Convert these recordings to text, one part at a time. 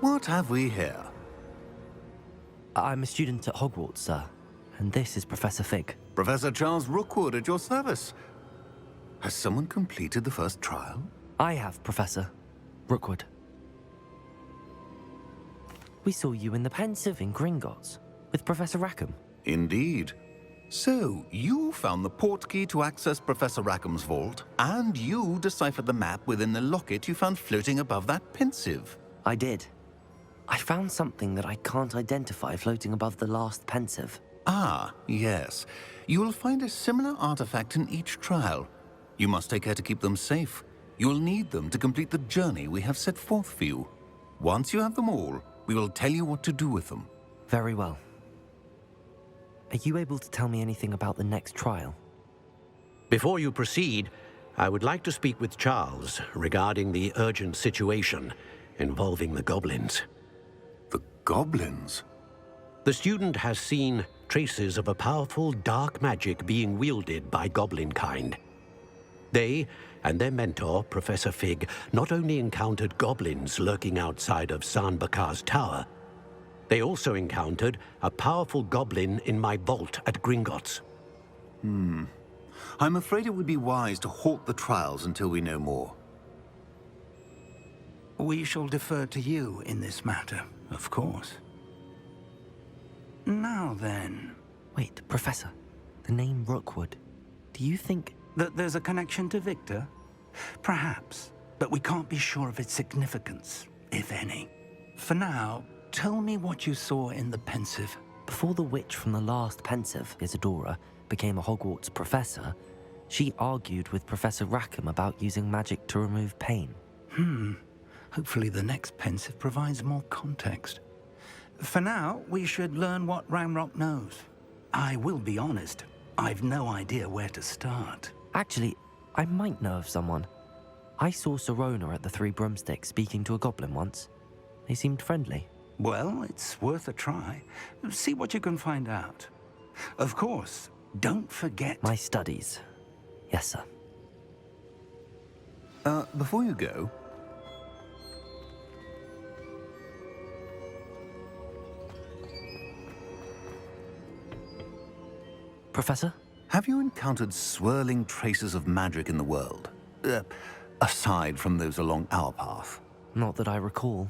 What have we here? I'm a student at Hogwarts, sir. And this is Professor Fig. Professor Charles Rookwood at your service. Has someone completed the first trial? I have, Professor Rookwood. We saw you in the Pensive in Gringotts with Professor Rackham. Indeed. So, you found the portkey to access Professor Rackham's vault, and you deciphered the map within the locket you found floating above that Pensive. I did. I found something that I can't identify floating above the last Pensive. Ah, yes. You will find a similar artifact in each trial. You must take care to keep them safe. You'll need them to complete the journey we have set forth for you. Once you have them all, we will tell you what to do with them. Very well. Are you able to tell me anything about the next trial? Before you proceed, I would like to speak with Charles regarding the urgent situation involving the goblins. The goblins? The student has seen traces of a powerful dark magic being wielded by goblin kind. They and their mentor, Professor Fig, not only encountered goblins lurking outside of San Bakar's tower, they also encountered a powerful goblin in my vault at Gringotts. I'm afraid it would be wise to halt the trials until we know more. We shall defer to you in this matter, of course. Now then... Wait, Professor. The name Rookwood. Do you think... that there's a connection to Victor? Perhaps, but we can't be sure of its significance, if any. For now, tell me what you saw in the Pensive. Before the witch from the last Pensive, Isadora, became a Hogwarts professor, she argued with Professor Rackham about using magic to remove pain. Hopefully the next Pensive provides more context. For now, we should learn what Ranrock knows. I will be honest, I've no idea where to start. Actually, I might know of someone. I saw Sirona at the Three Broomsticks speaking to a goblin once. They seemed friendly. Well, it's worth a try. See what you can find out. Of course, don't forget... My studies. Yes, sir. Before you go... Professor? Have you encountered swirling traces of magic in the world? Aside from those along our path? Not that I recall.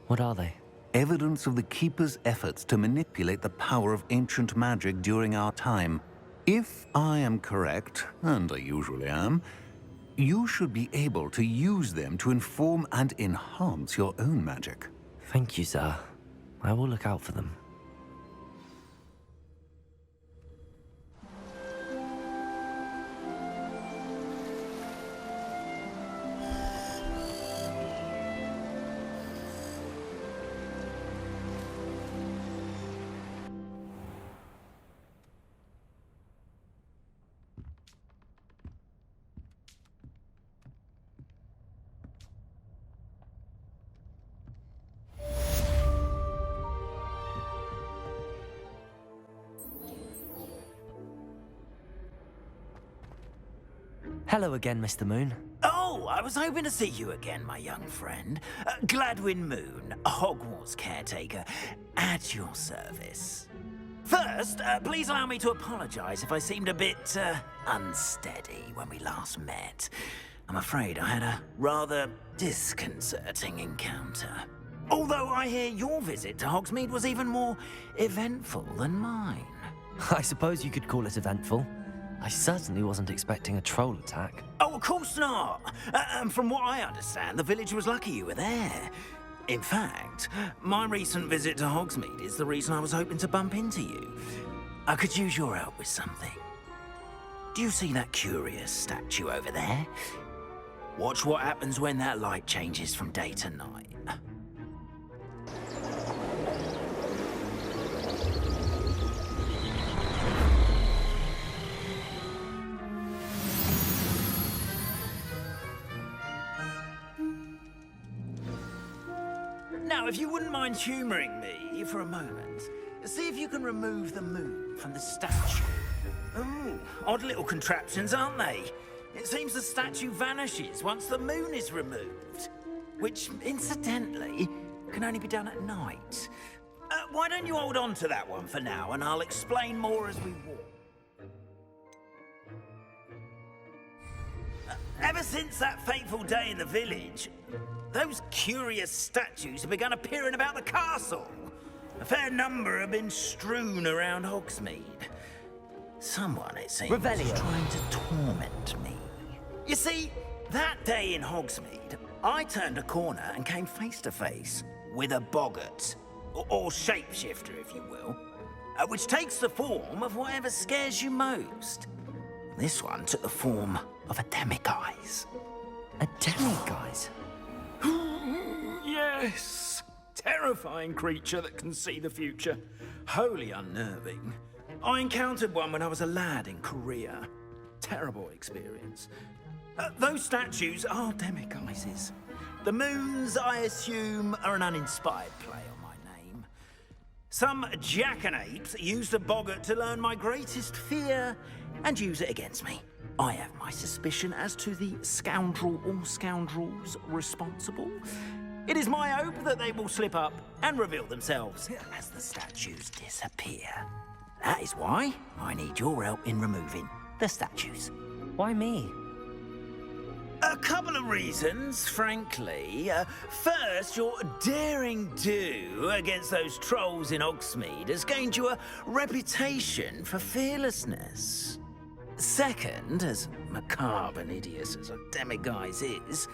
What are they? Evidence of the Keeper's efforts to manipulate the power of ancient magic during our time. If I am correct, and I usually am, you should be able to use them to inform and enhance your own magic. Thank you, sir. I will look out for them. Hello again, Mr. Moon. Oh, I was hoping to see you again, my young friend. Gladwin Moon, Hogwarts caretaker, at your service. First, please allow me to apologize if I seemed a bit, unsteady when we last met. I'm afraid I had a rather disconcerting encounter. Although I hear your visit to Hogsmeade was even more eventful than mine. I suppose you could call it eventful. I certainly wasn't expecting a troll attack. Oh, of course not. And from what I understand, the village was lucky you were there. In fact, my recent visit to Hogsmeade is the reason I was hoping to bump into you. I could use your help with something. Do you see that curious statue over there? Watch what happens when that light changes from day to night. Now, if you wouldn't mind humouring me for a moment, see if you can remove the moon from the statue. Ooh, odd little contraptions, aren't they? It seems the statue vanishes once the moon is removed. Which, incidentally, can only be done at night. Why don't you hold on to that one for now, and I'll explain more as we walk. Ever since that fateful day in the village, those curious statues have begun appearing about the castle. A fair number have been strewn around Hogsmeade. Someone, it seems, is trying to torment me. You see, that day in Hogsmeade, I turned a corner and came face to face with a boggart, or shapeshifter, if you will, which takes the form of whatever scares you most. This one took the form of a demiguise. A demiguise? Yes! Terrifying creature that can see the future. Wholly unnerving. I encountered one when I was a lad in Korea. Terrible experience. Those statues are demiguises. The moons, I assume, are an uninspired play on my name. Some jackanapes used a boggart to learn my greatest fear and use it against me. I have my suspicion as to the scoundrel or scoundrels responsible. It is my hope that they will slip up and reveal themselves as the statues disappear. That is why I need your help in removing the statues. Why me? A couple of reasons, frankly. First, your daring do against those trolls in Hogsmeade has gained you a reputation for fearlessness. Second, as macabre and hideous as a demiguise is,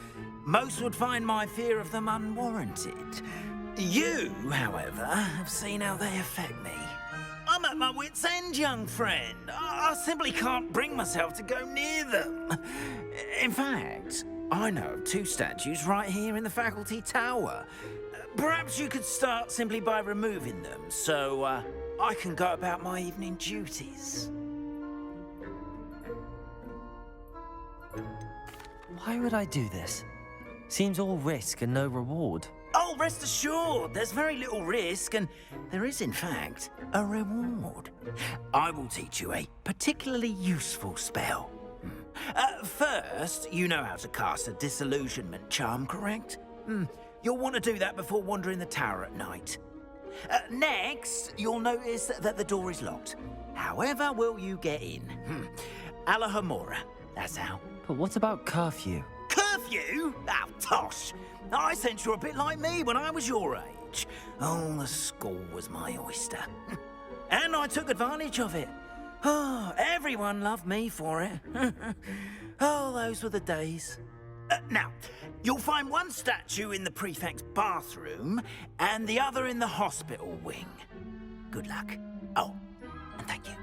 most would find my fear of them unwarranted. You, however, have seen how they affect me. I'm at my wit's end, young friend. I simply can't bring myself to go near them. In fact, I know of two statues right here in the faculty tower. Perhaps you could start simply by removing them, so I can go about my evening duties. Why would I do this? Seems all risk and no reward. Oh, rest assured, there's very little risk, and there is, in fact, a reward. I will teach you a particularly useful spell. First, you know how to cast a disillusionment charm, correct? You'll want to do that before wandering the tower at night. Next, you'll notice that the door is locked. However will you get in? Alahomora, that's how. But what about curfew? Curfew? Oh, tosh. I sense you're a bit like me when I was your age. Oh, the school was my oyster. And I took advantage of it. Oh, everyone loved me for it. Oh, those were the days. Now, you'll find one statue in the prefect's bathroom and the other in the hospital wing. Good luck. Oh, and thank you.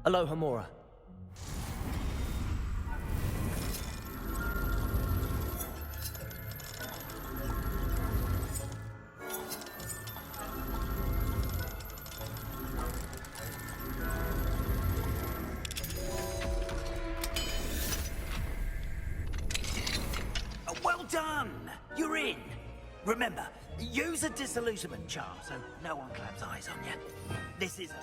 Alohomora. Well done! You're in. Remember, use a disillusionment charm so no one claps eyes on you. This is a...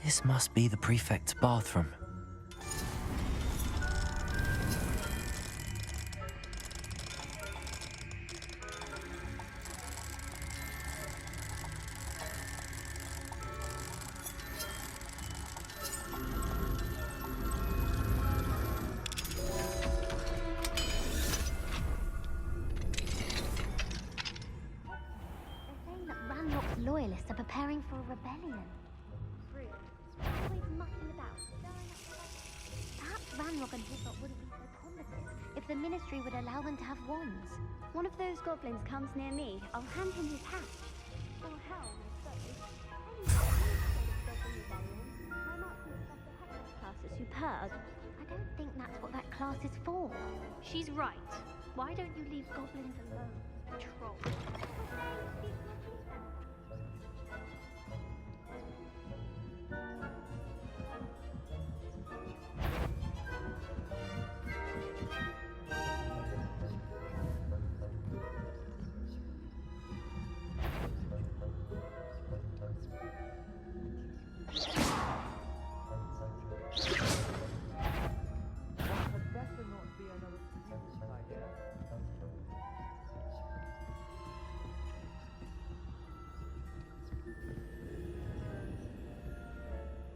This must be the prefect's bathroom. Loyalists are preparing for a rebellion. Rude. Always mucking about. Perhaps Ranrock and his lot wouldn't be so combative if the Ministry would allow them to have wands. One of those goblins comes near me, I'll hand him his hat. Or hell, my marksman class is superb. I don't think that's what that class is for. She's right. Why don't you leave goblins alone, troll?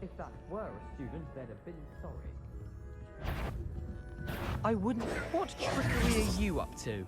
If that were a student, they'd have been sorry. I wouldn't. What trickery are you up to?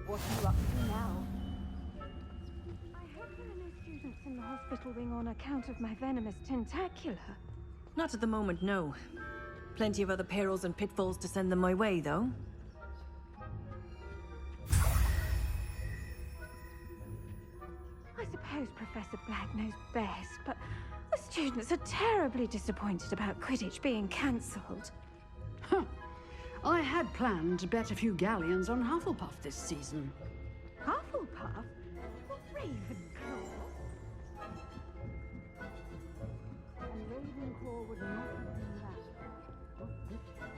What are you up to now? I hope there are no students in the hospital wing on account of my venomous tentacula. Not at the moment, no. Plenty of other perils and pitfalls to send them my way, though. I suppose Professor Black knows best, but the students are terribly disappointed about Quidditch being cancelled. Huh. I had planned to bet a few galleons on Hufflepuff this season. Hufflepuff? What Ravenclaw? A Ravenclaw would not have done that. Not this time.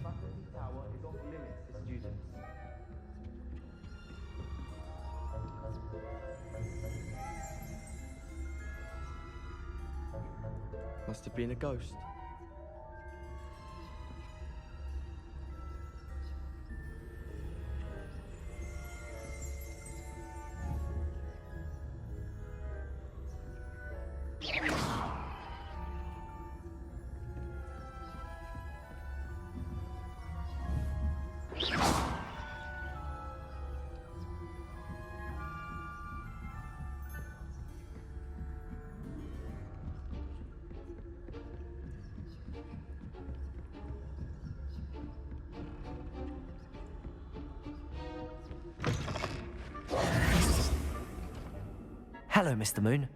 Faculty Tower is off limits to students. Must have been a ghost. Hello, Mr. Moon.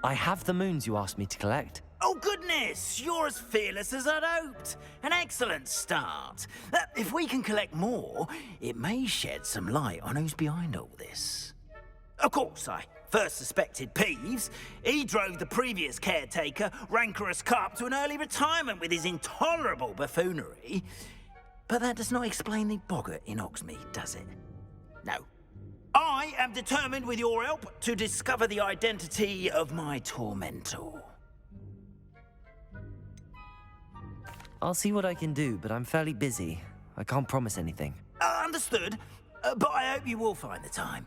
I have the moons you asked me to collect. Oh, goodness! You're as fearless as I'd hoped. An excellent start. If we can collect more, it may shed some light on who's behind all this. Of course, I first suspected Peeves. He drove the previous caretaker, Rancorous Carp, to an early retirement with his intolerable buffoonery. But that does not explain the boggart in Hogsmeade, does it? No. I am determined, with your help, to discover the identity of my tormentor. I'll see what I can do, but I'm fairly busy. I can't promise anything. Understood. But I hope you will find the time.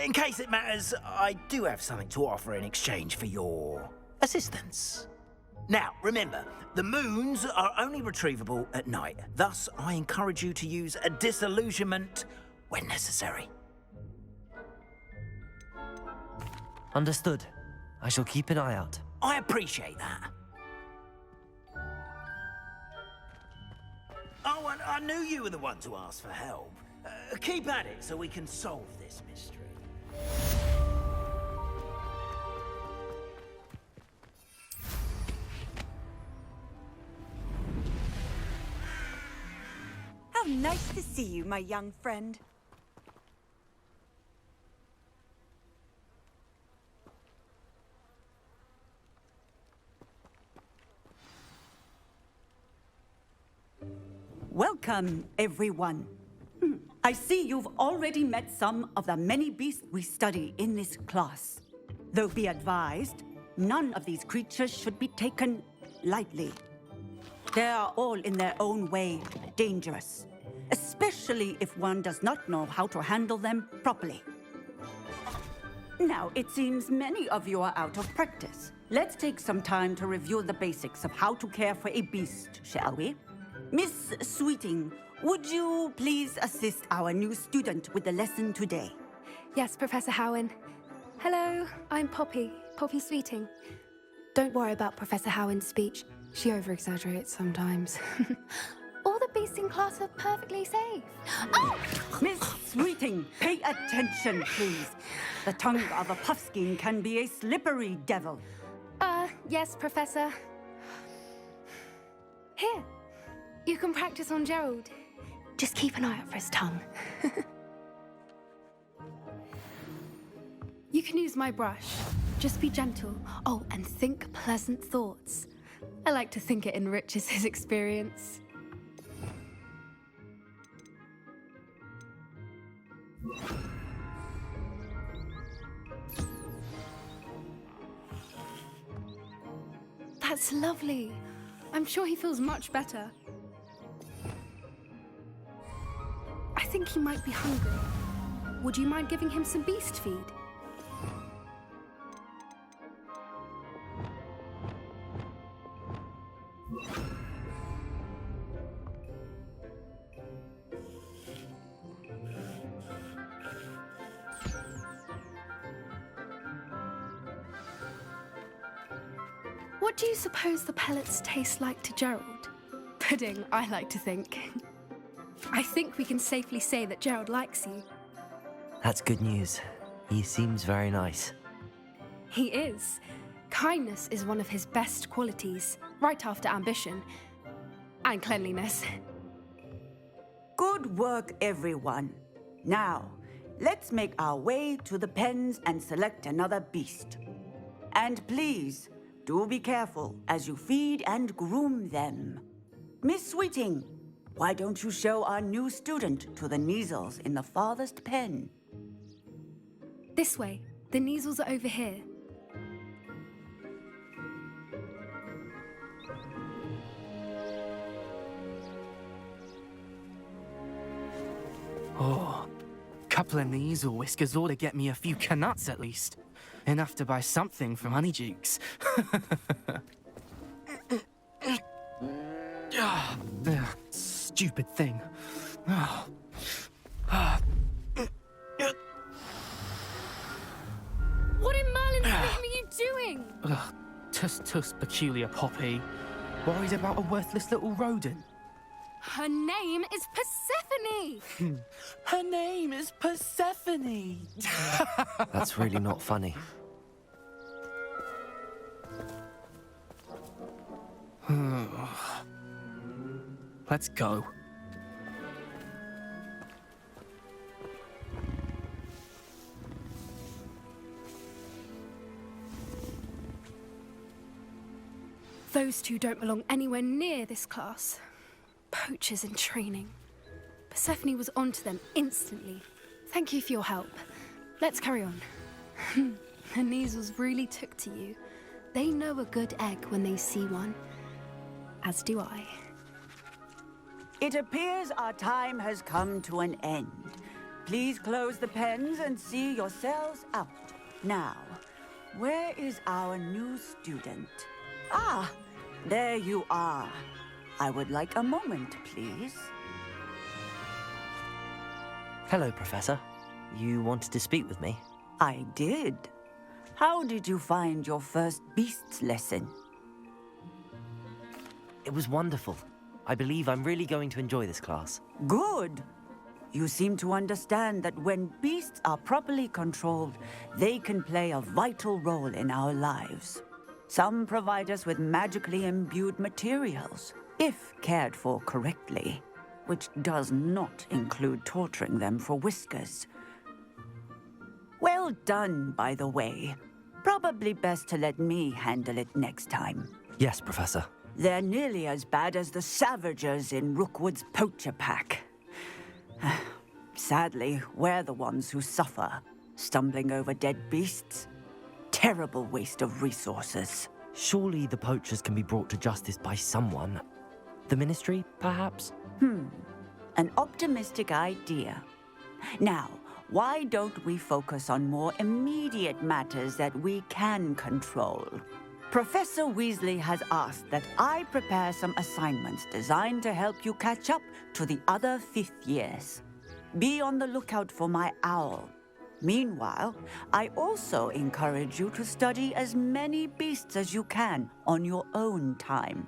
In case it matters, I do have something to offer in exchange for your assistance. Now, remember, the moons are only retrievable at night. Thus, I encourage you to use a disillusionment when necessary. Understood. I shall keep an eye out. I appreciate that. Oh, and I knew you were the one to ask for help. Keep at it so we can solve this mystery. How nice to see you, my young friend. Welcome, everyone. I see you've already met some of the many beasts we study in this class. Though be advised, none of these creatures should be taken lightly. They are all in their own way dangerous, especially if one does not know how to handle them properly. Now, it seems many of you are out of practice. Let's take some time to review the basics of how to care for a beast, shall we? Miss Sweeting, would you please assist our new student with the lesson today? Yes, Professor Howen. Hello, I'm Poppy Sweeting. Don't worry about Professor Howen's speech. She over-exaggerates sometimes. All the beasts in class are perfectly safe. Oh! Miss Sweeting, pay attention, please. The tongue of a puffskein can be a slippery devil. Yes, Professor. Here, you can practice on Gerald. Just keep an eye out for his tongue. You can use my brush. Just be gentle. Oh, and think pleasant thoughts. I like to think it enriches his experience. That's lovely. I'm sure he feels much better. I think he might be hungry. Would you mind giving him some beast feed? What do you suppose the pellets taste like to Gerald? Pudding, I like to think. I think we can safely say that Gerald likes you. That's good news. He seems very nice. He is. Kindness is one of his best qualities, right after ambition. And cleanliness. Good work, everyone. Now, let's make our way to the pens and select another beast. And please, do be careful as you feed and groom them. Miss Sweeting, why don't you show our new student to the Kneazles in the farthest pen? This way. The Kneazles are over here. Oh, couple of Kneazle whiskers ought to get me a few canuts at least. Enough to buy something from Honeydukes. Stupid thing. What in Merlin's name are you doing? Tuss, peculiar Poppy. Worried about a worthless little rodent. Her name is Persephone! Her name is Persephone! That's really not funny. Let's go. Those two don't belong anywhere near this class. Poachers in training. Persephone was onto them instantly. Thank you for your help. Let's carry on. The Neasels really took to you. They know a good egg when they see one. As do I. It appears our time has come to an end. Please close the pens and see yourselves out. Now, where is our new student? Ah, there you are. I would like a moment, please. Hello, Professor. You wanted to speak with me? I did. How did you find your first beasts lesson? It was wonderful. I believe I'm really going to enjoy this class. Good. You seem to understand that when beasts are properly controlled, they can play a vital role in our lives. Some provide us with magically imbued materials, if cared for correctly, which does not include torturing them for whiskers. Well done, by the way. Probably best to let me handle it next time. Yes, Professor. They're nearly as bad as the Savagers in Rookwood's poacher pack. Sadly, we're the ones who suffer, stumbling over dead beasts. Terrible waste of resources. Surely the poachers can be brought to justice by someone. The Ministry, perhaps? An optimistic idea. Now, why don't we focus on more immediate matters that we can control? Professor Weasley has asked that I prepare some assignments designed to help you catch up to the other fifth years. Be on the lookout for my owl. Meanwhile, I also encourage you to study as many beasts as you can on your own time.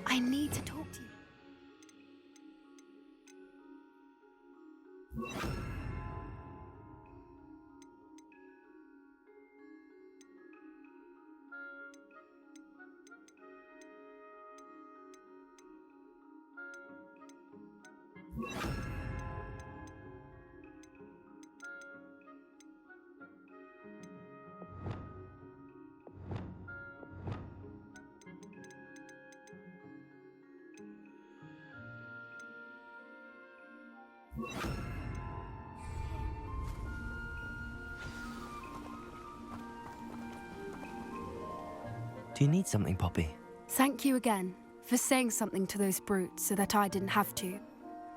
I need to talk to you. Do you need something, Poppy? Thank you again for saying something to those brutes so that I didn't have to.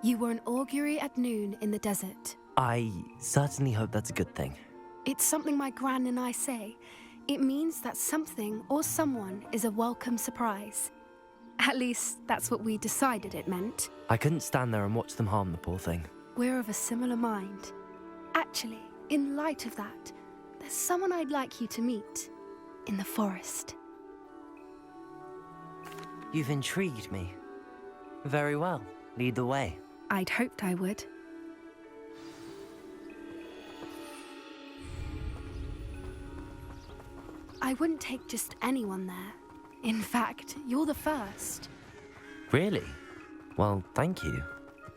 You were an augury at noon in the desert. I certainly hope that's a good thing. It's something my gran and I say. It means that something or someone is a welcome surprise. At least, that's what we decided it meant. I couldn't stand there and watch them harm the poor thing. We're of a similar mind. Actually, in light of that, there's someone I'd like you to meet. In the forest. You've intrigued me. Very well. Lead the way. I'd hoped I would. I wouldn't take just anyone there. In fact, you're the first. Really? Well, thank you,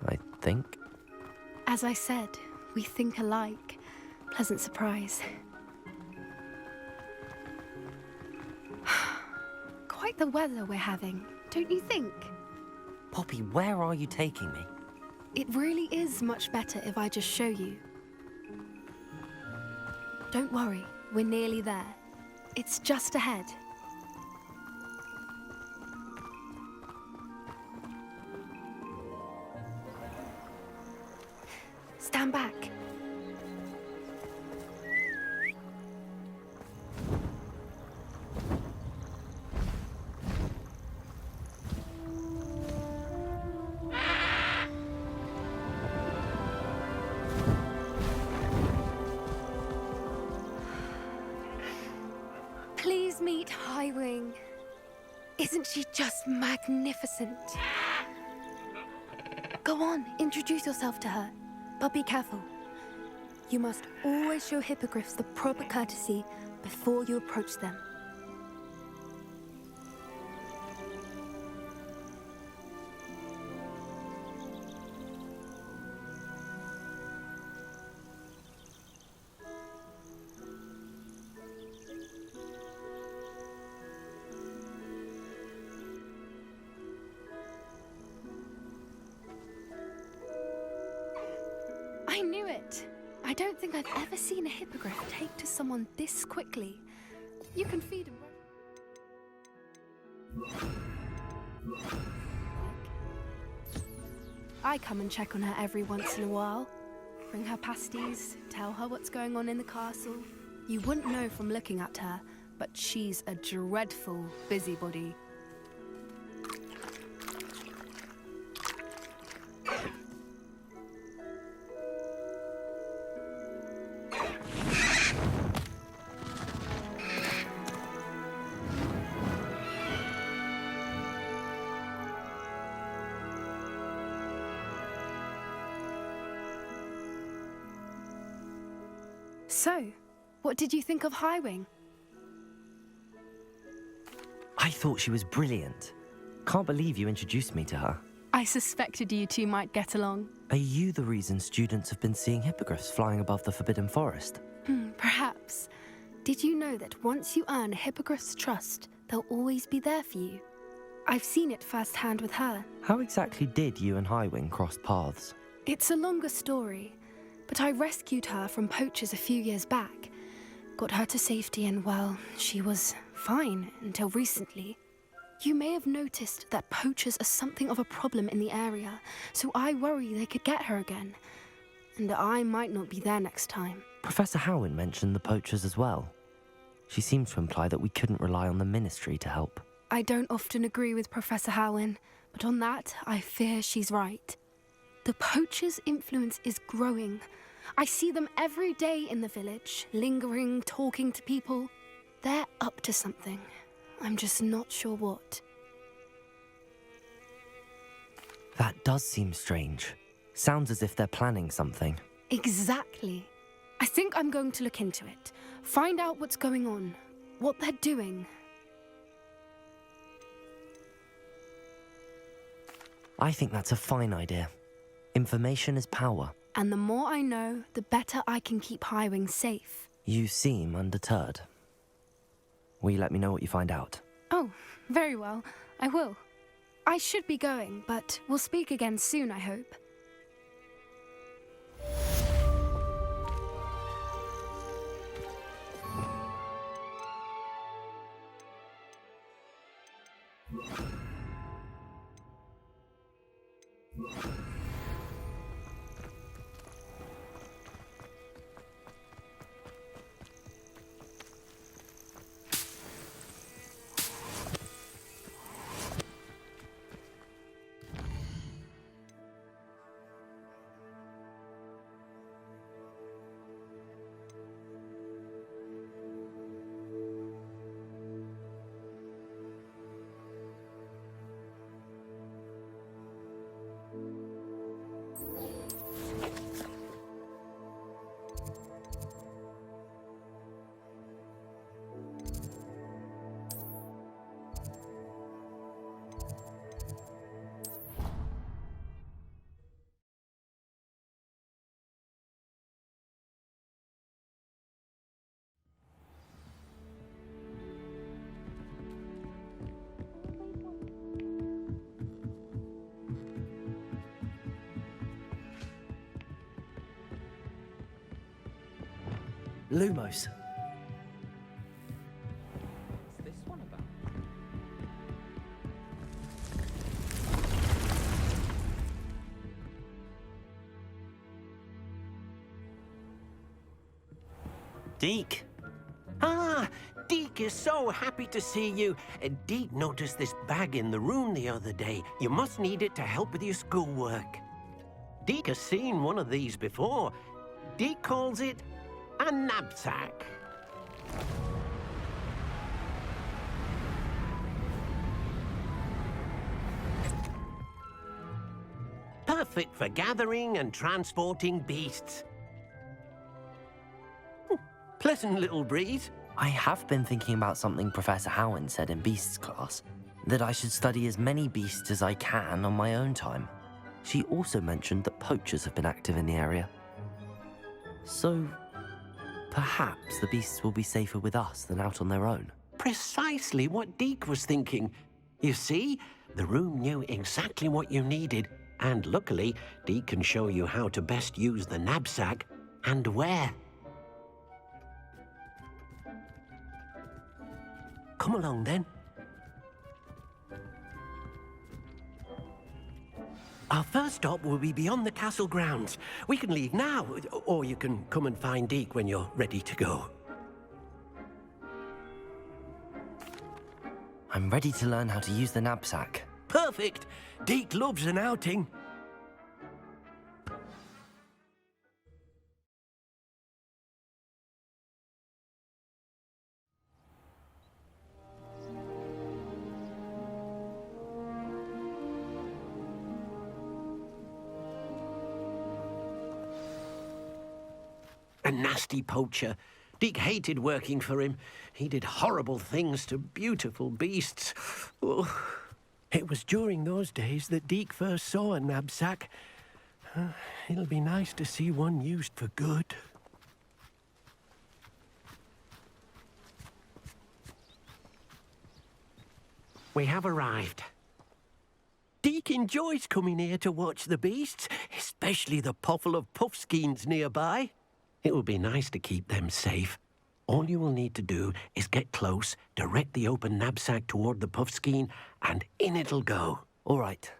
I think. As I said, we think alike. Pleasant surprise. Quite the weather we're having, don't you think? Poppy, where are you taking me? It really is much better if I just show you. Don't worry, we're nearly there. It's just ahead. Stand back. Please meet Highwing. Isn't she just magnificent? Go on, introduce yourself to her. But be careful. You must always show hippogriffs the proper courtesy before you approach them. I don't think I've ever seen a hippogriff take to someone this quickly. You can feed him. I come and check on her every once in a while. Bring her pasties, tell her what's going on in the castle. You wouldn't know from looking at her, but she's a dreadful busybody. So, what did you think of Highwing? I thought she was brilliant. Can't believe you introduced me to her. I suspected you two might get along. Are you the reason students have been seeing hippogriffs flying above the Forbidden Forest? Perhaps. Did you know that once you earn a hippogriff's trust, they'll always be there for you? I've seen it firsthand with her. How exactly did you and Highwing cross paths? It's a longer story, but I rescued her from poachers a few years back. Got her to safety and, well, she was fine until recently. You may have noticed that poachers are something of a problem in the area, so I worry they could get her again. And I might not be there next time. Professor Howin mentioned the poachers as well. She seemed to imply that we couldn't rely on the Ministry to help. I don't often agree with Professor Howin, but on that, I fear she's right. The poachers' influence is growing. I see them every day in the village, lingering, talking to people. They're up to something. I'm just not sure what. That does seem strange. Sounds as if they're planning something. Exactly. I think I'm going to look into it. Find out what's going on, what they're doing. I think that's a fine idea. Information is power. And the more I know, the better I can keep Highwing safe. You seem undeterred. Will you let me know what you find out? Oh, very well. I will. I should be going, but we'll speak again soon, I hope. Lumos. What's this one about? Deke. Ah, Deke is so happy to see you. Deke noticed this bag in the room the other day. You must need it to help with your schoolwork. Deke has seen one of these before. Deke calls it a knapsack. Perfect for gathering and transporting beasts. Pleasant little breeze. I have been thinking about something Professor Howin said in Beasts class, that I should study as many beasts as I can on my own time. She also mentioned that poachers have been active in the area. So, perhaps the beasts will be safer with us than out on their own. Precisely what Deke was thinking. You see, the room knew exactly what you needed, and luckily, Deke can show you how to best use the knapsack. and where. Come along, then. Our first stop will be beyond the castle grounds. We can leave now, or you can come and find Deke when you're ready to go. I'm ready to learn how to use the knapsack. Perfect! Deke loves an outing. A nasty poacher. Deke hated working for him. He did horrible things to beautiful beasts. Oh. It was during those days that Deke first saw a knapsack. It'll be nice to see one used for good. We have arrived. Deke enjoys coming here to watch the beasts, especially the potful of puffskeins nearby. It will be nice to keep them safe. All you will need to do is get close, direct the open knapsack toward the puffskein, and in it'll go. All right.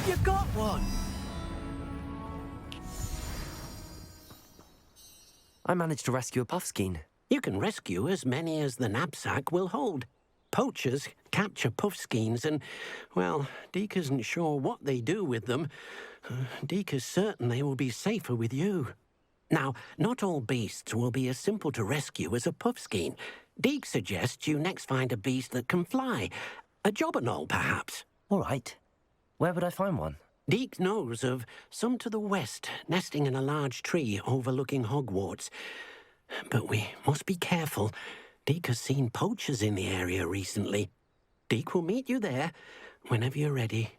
You got one! I managed to rescue a puffskein. You can rescue as many as the knapsack will hold. Poachers capture puffskeins and, well, Deke isn't sure what they do with them. Deke is certain they will be safer with you. Now, not all beasts will be as simple to rescue as a puffskein. Deke suggests you next find a beast that can fly. A jobberknoll, perhaps. All right. Where would I find one? Deke knows of some to the west, nesting in a large tree overlooking Hogwarts. But we must be careful. Deke has seen poachers in the area recently. Deke will meet you there whenever you're ready.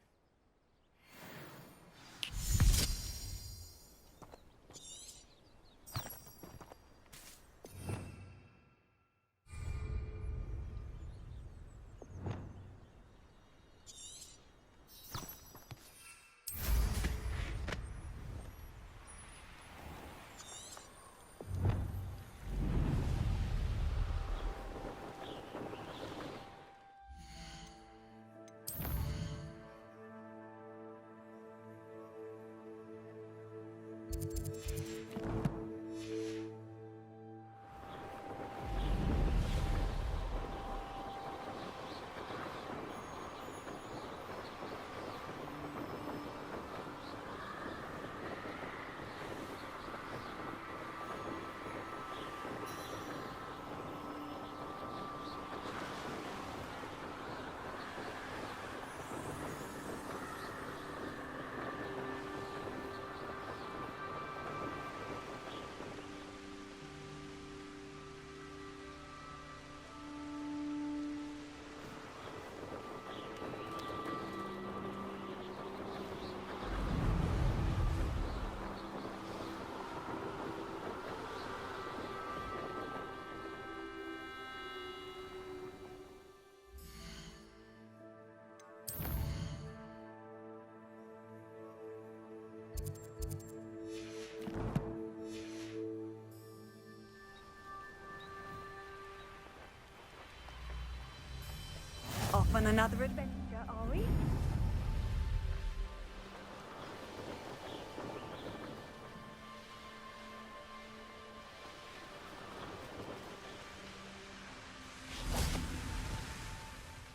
Off on another adventure, are we?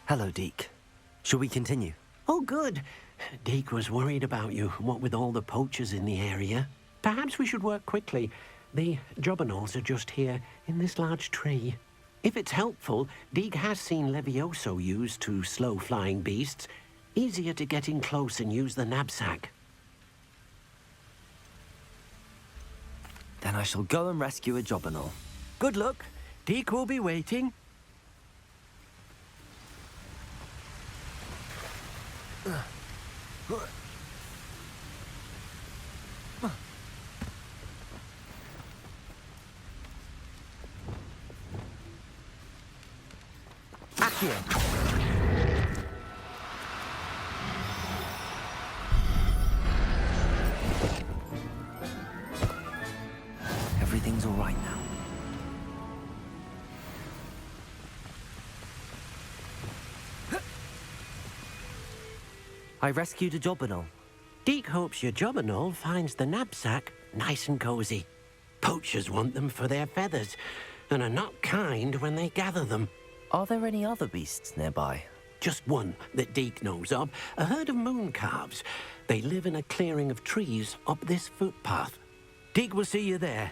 Hello, Deke. Shall we continue? Oh, good. Deke was worried about you, what with all the poachers in the area. Perhaps we should work quickly. The jobberknolls are just here, in this large tree. If it's helpful, Deke has seen Levioso used to slow flying beasts. Easier to get in close and use the knapsack. Then I shall go and rescue a jobberknoll. Good luck. Deke will be waiting. Accio! Everything's all right now. I rescued a jobberknoll. Deke hopes your jobberknoll finds the knapsack nice and cozy. Poachers want them for their feathers, and are not kind when they gather them. Are there any other beasts nearby? Just one that Deke knows of, a herd of moon calves. They live in a clearing of trees up this footpath. Deke will see you there.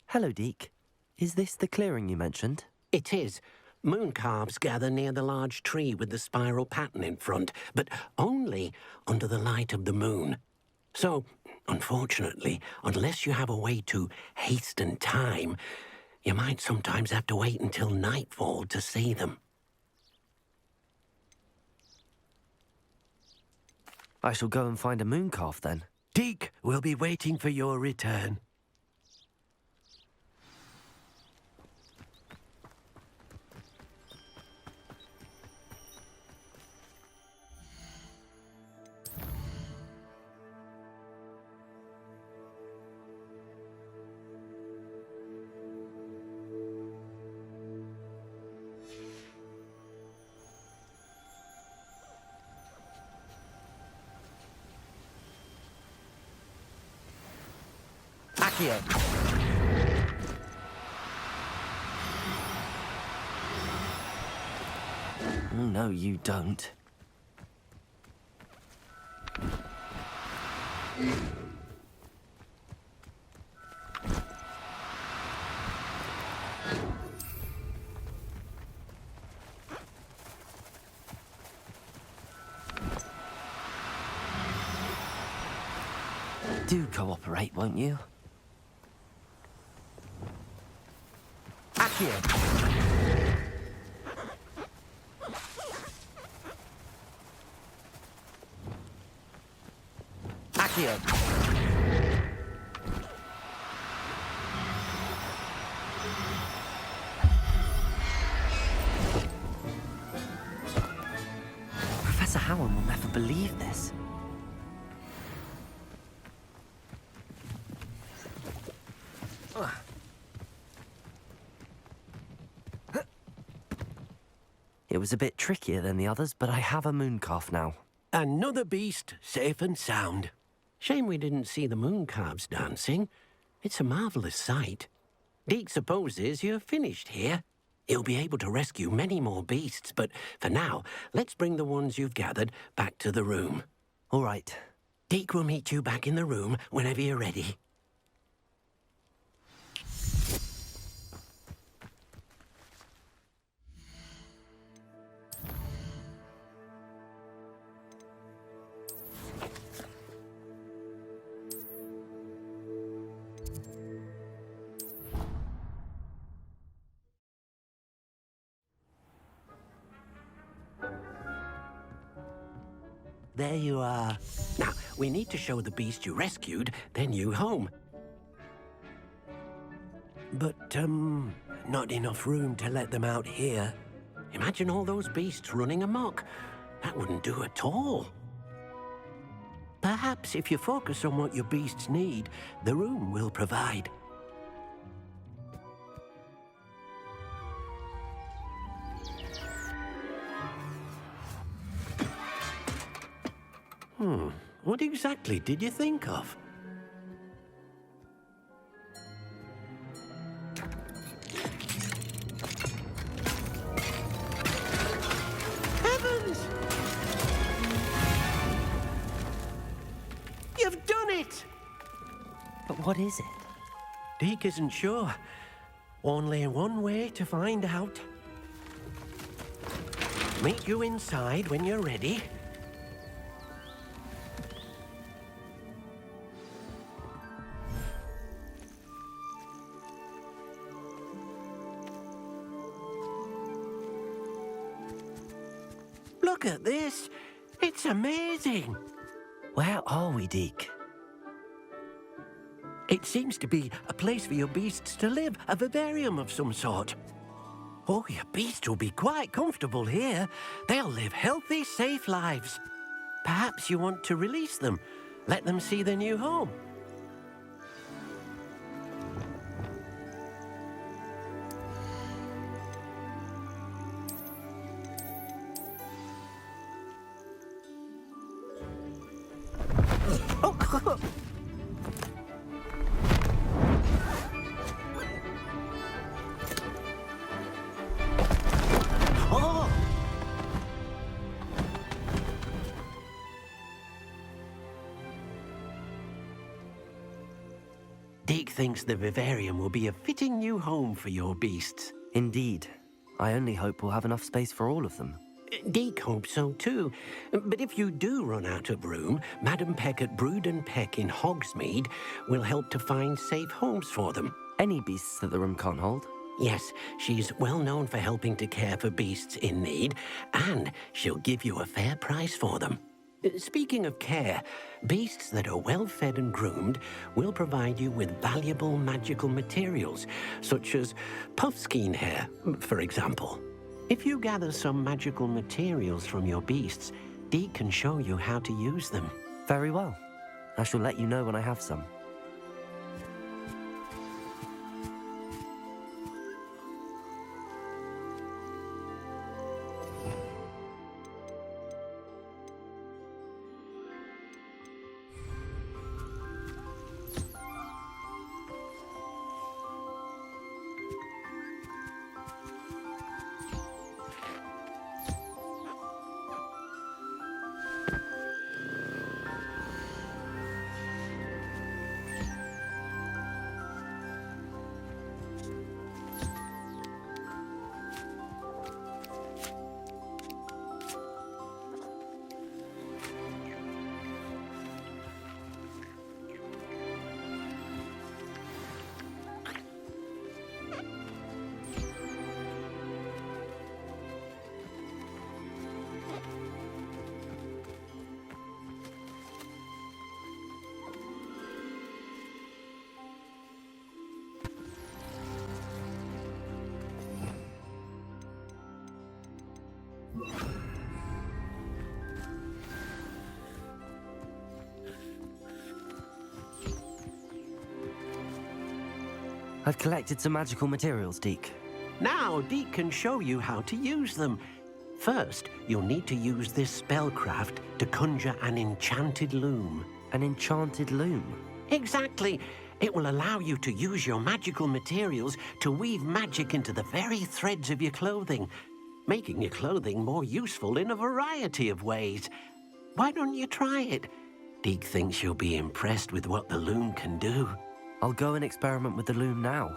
Hello, Deke. Is this the clearing you mentioned? It is. Moon calves gather near the large tree with the spiral pattern in front, but only under the light of the moon. So, unfortunately, unless you have a way to hasten time, you might sometimes have to wait until nightfall to see them. I shall go and find a moon calf then. Deke will be waiting for your return. Accio! No, you don't. Do cooperate, won't you? Accio! Accio! Professor Howard will never believe this. It was a bit trickier than the others, but I have a moon calf now. Another beast, safe and sound. Shame we didn't see the moon calves dancing. It's a marvelous sight. Deke supposes you're finished here. He'll be able to rescue many more beasts, but for now, let's bring the ones you've gathered back to the room. All right. Deke will meet you back in the room whenever you're ready. There you are. Now, we need to show the beast you rescued their new home. But, not enough room to let them out here. Imagine all those beasts running amok. That wouldn't do at all. Perhaps if you focus on what your beasts need, the room will provide. What exactly did you think of? Heavens! You've done it! But what is it? Deke isn't sure. Only one way to find out. Meet you inside when you're ready. Look at this. It's amazing. Where are we, Deke? It seems to be a place for your beasts to live, a vivarium of some sort. Oh, your beasts will be quite comfortable here. They'll live healthy, safe lives. Perhaps you want to release them, let them see their new home. Deke thinks the vivarium will be a fitting new home for your beasts. Indeed. I only hope we'll have enough space for all of them. Deke hopes so too. But if you do run out of room, Madam Peck at Brood and Peck in Hogsmeade will help to find safe homes for them. Any beasts that the room can't hold? Yes, she's well known for helping to care for beasts in need, and she'll give you a fair price for them. Speaking of care, beasts that are well fed and groomed will provide you with valuable magical materials, such as puffskein hair, for example. If you gather some magical materials from your beasts, Deke can show you how to use them. Very well. I shall let you know when I have some. I've collected some magical materials, Deke. Now Deke can show you how to use them. First, you'll need to use this spellcraft to conjure an enchanted loom. An enchanted loom? Exactly. It will allow you to use your magical materials to weave magic into the very threads of your clothing, making your clothing more useful in a variety of ways. Why don't you try it? Deke thinks you'll be impressed with what the loom can do. I'll go and experiment with the loom now.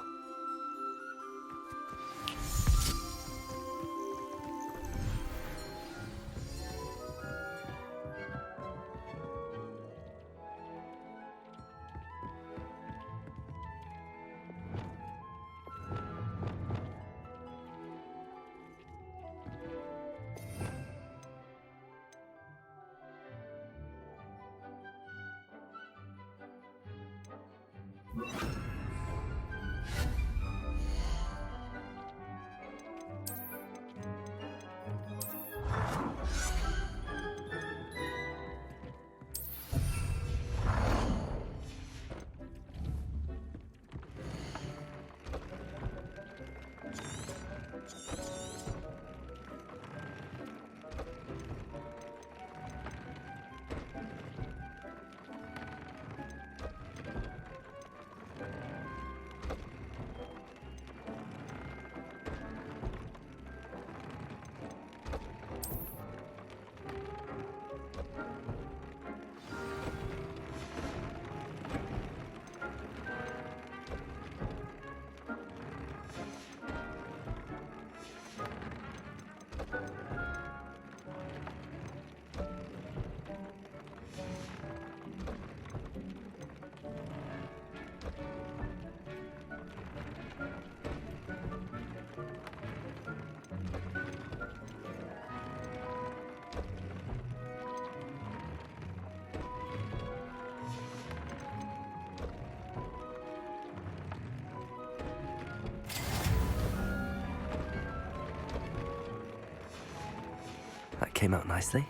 came out nicely.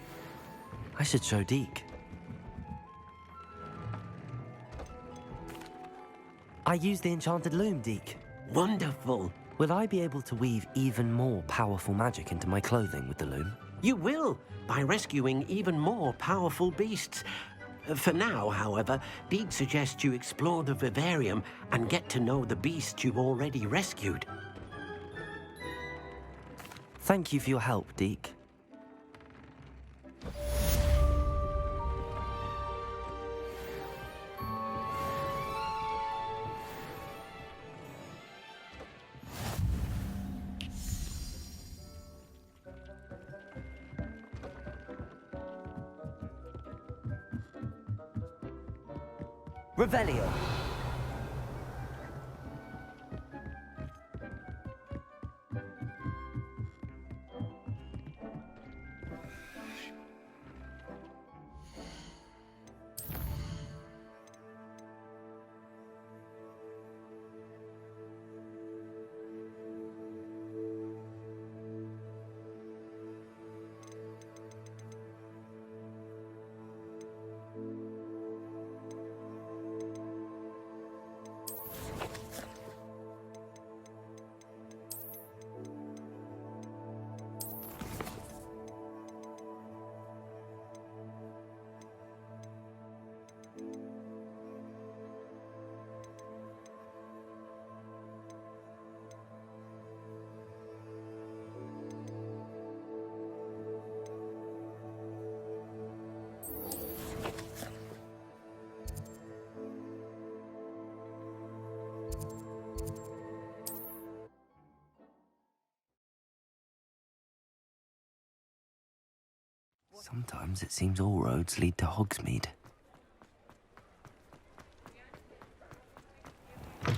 I should show Deke. I used the enchanted loom, Deke. Wonderful. Will I be able to weave even more powerful magic into my clothing with the loom? You will, by rescuing even more powerful beasts. For now, however, Deke suggests you explore the vivarium and get to know the beasts you've already rescued. Thank you for your help, Deke. Revelio. Sometimes it seems all roads lead to Hogsmeade. I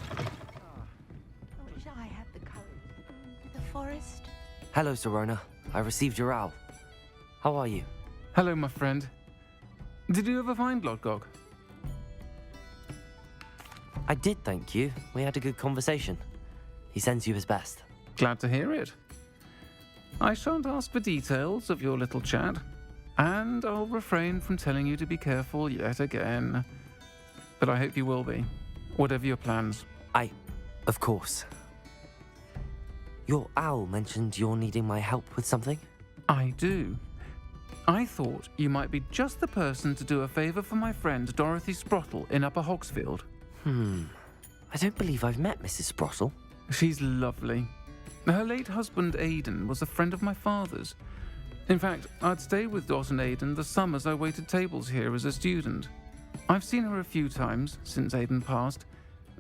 wish I had the courage to the forest. Hello, Serona. I received your owl. How are you? Hello, my friend. Did you ever find Lodgog? I did, thank you. We had a good conversation. He sends you his best. Glad to hear it. I shan't ask for details of your little chat, and I'll refrain from telling you to be careful yet again. But I hope you will be, whatever your plans. Of course. Your owl mentioned you're needing my help with something? I do. I thought you might be just the person to do a favour for my friend Dorothy Sprottle in Upper Hogsfield. I don't believe I've met Mrs. Sprottle. She's lovely. Her late husband Aidan was a friend of my father's. In fact, I'd stay with Dot and Aidan the summers I waited tables here as a student. I've seen her a few times since Aidan passed,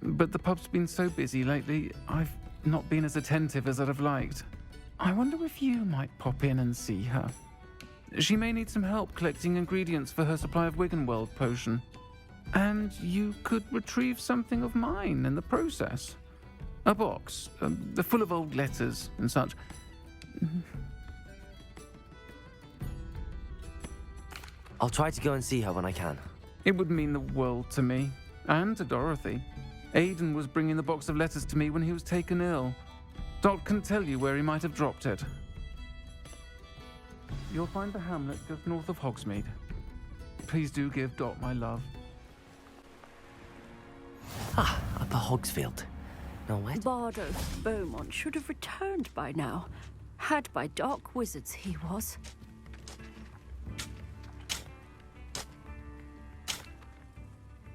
but the pub's been so busy lately, I've not been as attentive as I'd have liked. I wonder if you might pop in and see her. She may need some help collecting ingredients for her supply of Wiggenweld potion. And you could retrieve something of mine in the process. A box, full of old letters and such. I'll try to go and see her when I can. It would mean the world to me, and to Dorothy. Aidan was bringing the box of letters to me when he was taken ill. Dot can tell you where he might have dropped it. You'll find the hamlet just north of Hogsmeade. Please do give Dot my love. Upper Hogsfield. Now where? Bardo Beaumont should have returned by now. Had by dark wizards he was.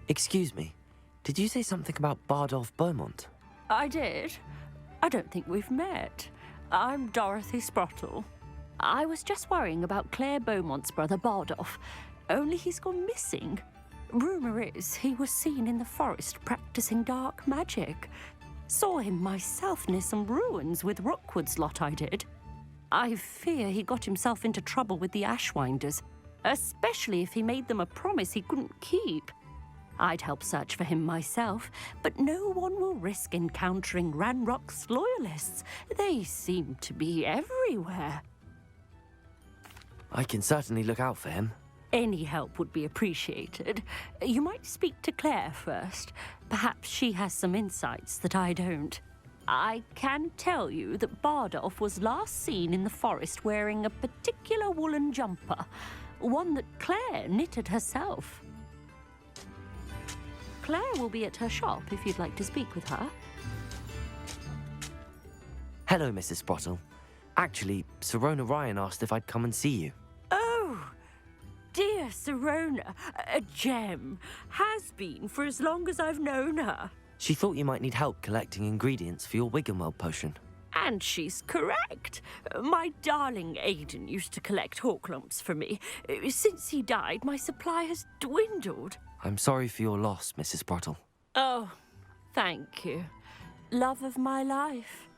Excuse me. Did you say something about Bardolph Beaumont? I did. I don't think we've met. I'm Dorothy Sprottle. I was just worrying about Claire Beaumont's brother Bardolph. Only he's gone missing. Rumour is he was seen in the forest practicing dark magic. Saw him myself near some ruins with Rookwood's lot I did. I fear he got himself into trouble with the Ashwinders, especially if he made them a promise he couldn't keep. I'd help search for him myself, but no one will risk encountering Ranrock's loyalists. They seem to be everywhere. I can certainly look out for him. Any help would be appreciated. You might speak to Claire first. Perhaps she has some insights that I don't. I can tell you that Bardolph was last seen in the forest wearing a particular woolen jumper, one that Claire knitted herself. Claire will be at her shop if you'd like to speak with her. Hello, Mrs. Sprottle. Actually, Sirona Ryan asked if I'd come and see you. Oh, dear Sirona, a gem. Has been for as long as I've known her. She thought you might need help collecting ingredients for your Wiggenweld potion. And she's correct. My darling Aidan used to collect hawklumps for me. Since he died, my supply has dwindled. I'm sorry for your loss, Mrs. Sprottle. Oh, thank you. Love of my life.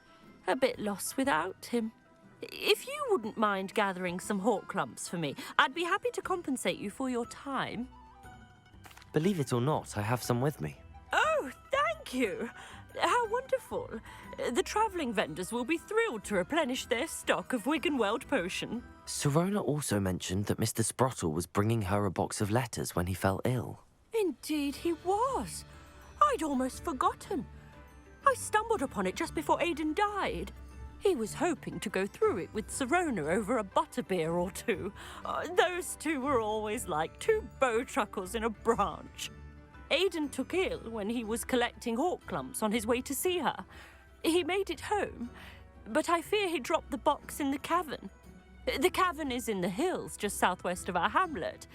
A bit lost without him. If you wouldn't mind gathering some hawklumps for me, I'd be happy to compensate you for your time. Believe it or not, I have some with me. Oh, thank you. How wonderful. The travelling vendors will be thrilled to replenish their stock of Wiggenweld potion. Sirona also mentioned that Mr. Sprottle was bringing her a box of letters when he fell ill. Indeed he was. I'd almost forgotten. I stumbled upon it just before Aidan died. He was hoping to go through it with Sirona over a butterbeer or two. Those two were always like two bowtruckles in a branch. Aidan took ill when he was collecting hawklumps on his way to see her. He made it home, but I fear he dropped the box in the cavern. The cavern is in the hills just southwest of our hamlet.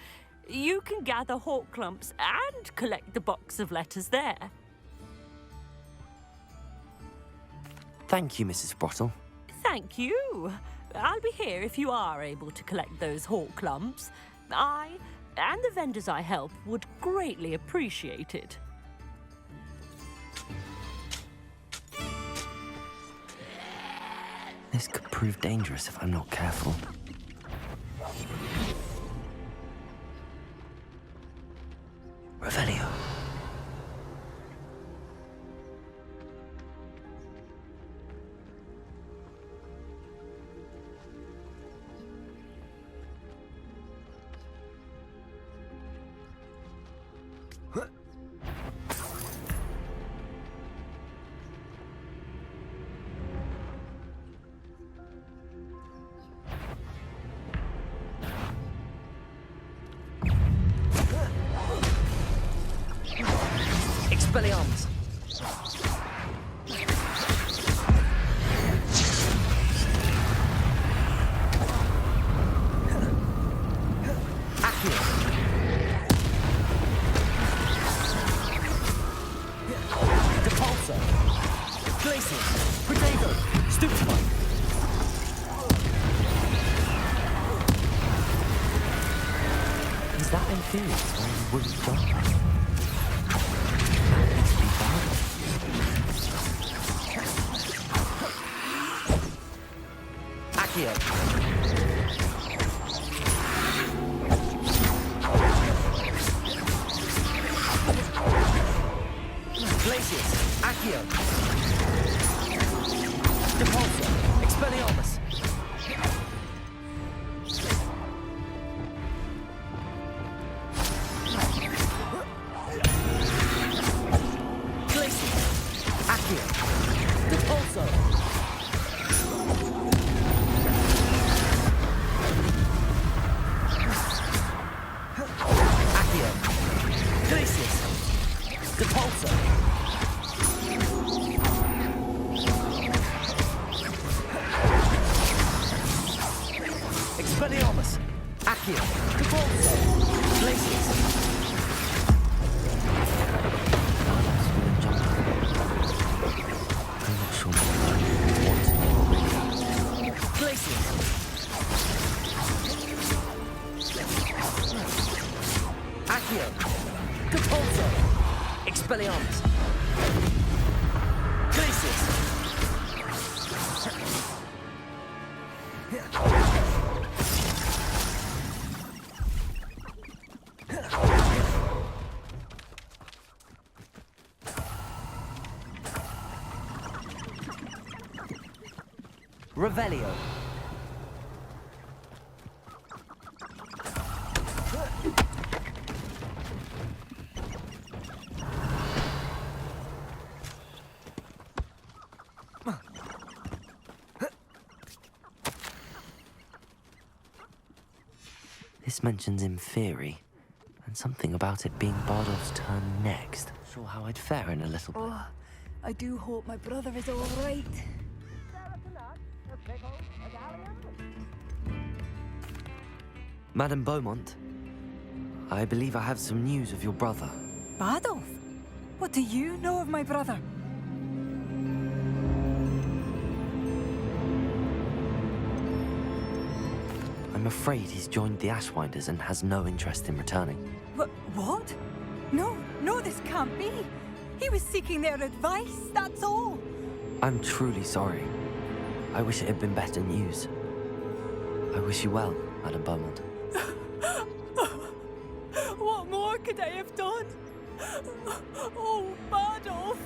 You can gather hawklumps and collect the box of letters there. Thank you, Mrs. Sprottle. Thank you. I'll be here if you are able to collect those hawklumps. I and the vendors I help would greatly appreciate it. This could prove dangerous if I'm not careful. Revelio. Expelliarmus! Accio! Depulso! Glacius! Protego! Stupefy! Is that inferior to where you wouldn't jump? Accio. Glacius. Accio. Depulso. Expelliarmus. Glacius. Accio. Depulso. Depulso. Expelliarmus. Accio. Depulso. Glacius. I'm not sure what. Glacius. Accio. Depulso. Expelliarmus. Glacius. Revelio. This mentions inferi, and something about it being Bardolph's turn next. Sure how I'd fare in a little bit. Oh, I do hope my brother is all right. Madame Beaumont, I believe I have some news of your brother. Bardolph? What do you know of my brother? I'm afraid he's joined the Ashwinders and has no interest in returning. What? No, this can't be. He was seeking their advice, that's all. I'm truly sorry. I wish it had been better news. I wish you well, Madame Beaumont. What more could I have done? Oh, Bardolph!